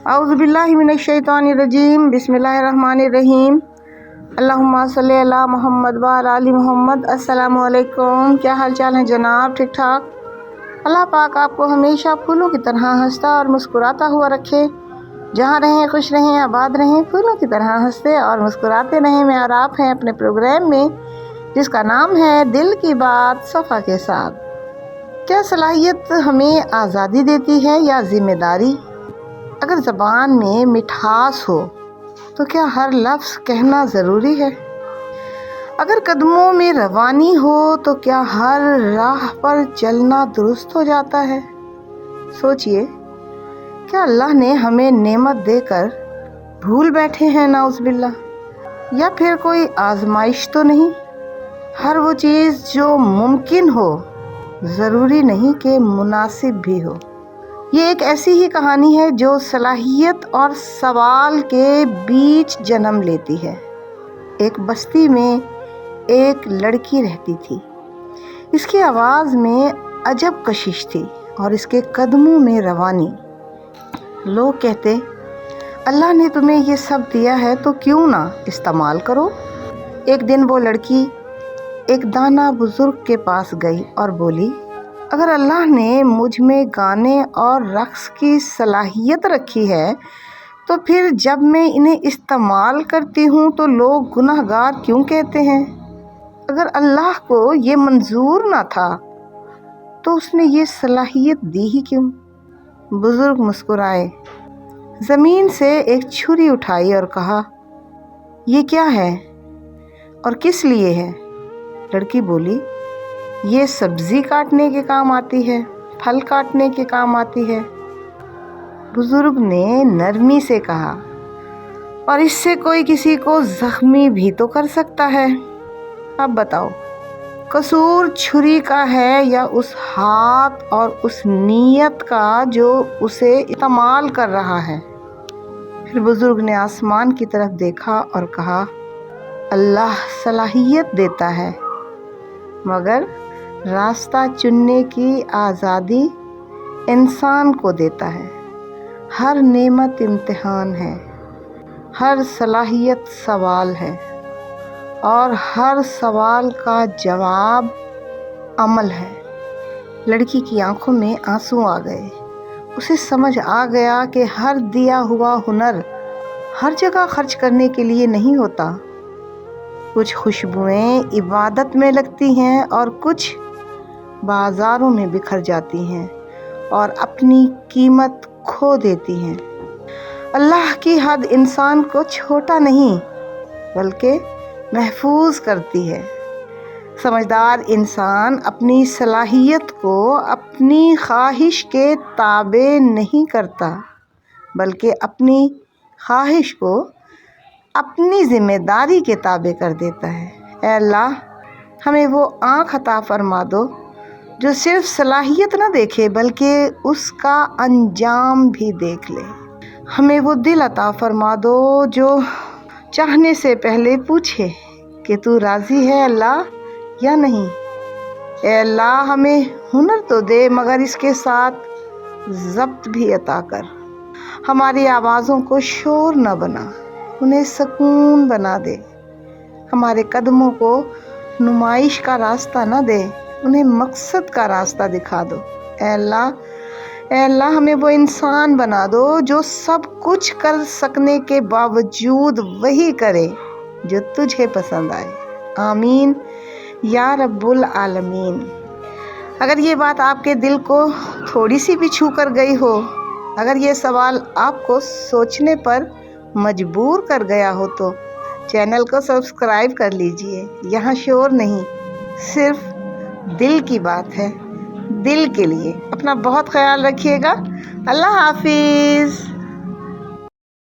اعوذ باللہ من الشیطان الرجیم، بسم اللہ الرحمن الرحیم، اللہم صلی علی محمد وعلی آل محمد۔ السلام علیکم، کیا حال چال ہیں جناب؟ ٹھیک ٹھاک؟ اللہ پاک آپ کو ہمیشہ پھولوں کی طرح ہنستا اور مسکراتا ہوا رکھے۔ جہاں رہیں خوش رہیں، آباد رہیں، پھولوں کی طرح ہنستے اور مسکراتے رہیں۔ میں اور آپ ہیں اپنے پروگرام میں جس کا نام ہے دل کی بات صفا کے ساتھ۔ کیا صلاحیت ہمیں آزادی دیتی ہے یا ذمہ داری؟ اگر زبان میں مٹھاس ہو تو کیا ہر لفظ کہنا ضروری ہے؟ اگر قدموں میں روانی ہو تو کیا ہر راہ پر چلنا درست ہو جاتا ہے؟ سوچئے، کیا اللہ نے ہمیں نعمت دے کر بھول بیٹھے ہیں نعوذ باللہ؟ یا پھر کوئی آزمائش تو نہیں؟ ہر وہ چیز جو ممکن ہو ضروری نہیں کہ مناسب بھی ہو۔ یہ ایک ایسی ہی کہانی ہے جو صلاحیت اور سوال کے بیچ جنم لیتی ہے۔ ایک بستی میں ایک لڑکی رہتی تھی۔ اس کی آواز میں عجب کشش تھی اور اس کے قدموں میں روانی۔ لوگ کہتے، اللہ نے تمہیں یہ سب دیا ہے تو کیوں نہ استعمال کرو؟ ایک دن وہ لڑکی ایک دانا بزرگ کے پاس گئی اور بولی، اگر اللہ نے مجھ میں گانے اور رقص کی صلاحیت رکھی ہے تو پھر جب میں انہیں استعمال کرتی ہوں تو لوگ گناہ گار کیوں کہتے ہیں؟ اگر اللہ کو یہ منظور نہ تھا تو اس نے یہ صلاحیت دی ہی کیوں؟ بزرگ مسکرائے، زمین سے ایک چھری اٹھائی اور کہا، یہ کیا ہے اور کس لیے ہے؟ لڑکی بولی، یہ سبزی کاٹنے کے کام آتی ہے، پھل کاٹنے کے کام آتی ہے۔ بزرگ نے نرمی سے کہا، اور اس سے کوئی کسی کو زخمی بھی تو کر سکتا ہے۔ اب بتاؤ، قصور چھری کا ہے یا اس ہاتھ اور اس نیت کا جو اسے استعمال کر رہا ہے؟ پھر بزرگ نے آسمان کی طرف دیکھا اور کہا، اللہ صلاحیت دیتا ہے مگر راستہ چننے کی آزادی انسان کو دیتا ہے۔ ہر نعمت امتحان ہے، ہر صلاحیت سوال ہے اور ہر سوال کا جواب عمل ہے۔ لڑکی کی آنکھوں میں آنسو آ گئے۔ اسے سمجھ آ گیا کہ ہر دیا ہوا ہنر ہر جگہ خرچ کرنے کے لیے نہیں ہوتا۔ کچھ خوشبوئیں عبادت میں لگتی ہیں اور کچھ بازاروں میں بکھر جاتی ہیں اور اپنی قیمت کھو دیتی ہیں۔ اللہ کی حد انسان کو چھوٹا نہیں بلکہ محفوظ کرتی ہے۔ سمجھدار انسان اپنی صلاحیت کو اپنی خواہش کے تابع نہیں کرتا بلکہ اپنی خواہش کو اپنی ذمہ داری کے تابع کر دیتا ہے۔ اے اللہ، ہمیں وہ آنکھ عطا فرما دو جو صرف صلاحیت نہ دیکھے بلکہ اس کا انجام بھی دیکھ لے۔ ہمیں وہ دل عطا فرما دو جو چاہنے سے پہلے پوچھے کہ تو راضی ہے اللہ یا نہیں۔ اے اللہ، ہمیں ہنر تو دے مگر اس کے ساتھ ضبط بھی عطا کر۔ ہماری آوازوں کو شور نہ بنا، انہیں سکون بنا دے۔ ہمارے قدموں کو نمائش کا راستہ نہ دے، انہیں مقصد کا راستہ دکھا دو۔ اے اللہ، ہمیں وہ انسان بنا دو جو سب کچھ کر سکنے کے باوجود وہی کرے جو تجھے پسند آئے۔ آمین یا رب العالمین۔ اگر یہ بات آپ کے دل کو تھوڑی سی بھی چھو کر گئی ہو، اگر یہ سوال آپ کو سوچنے پر مجبور کر گیا ہو تو چینل کو سبسکرائب کر لیجئے۔ یہاں شور نہیں، صرف دل کی بات ہے، دل کے لیے۔ اپنا بہت خیال رکھیے گا۔ اللہ حافظ۔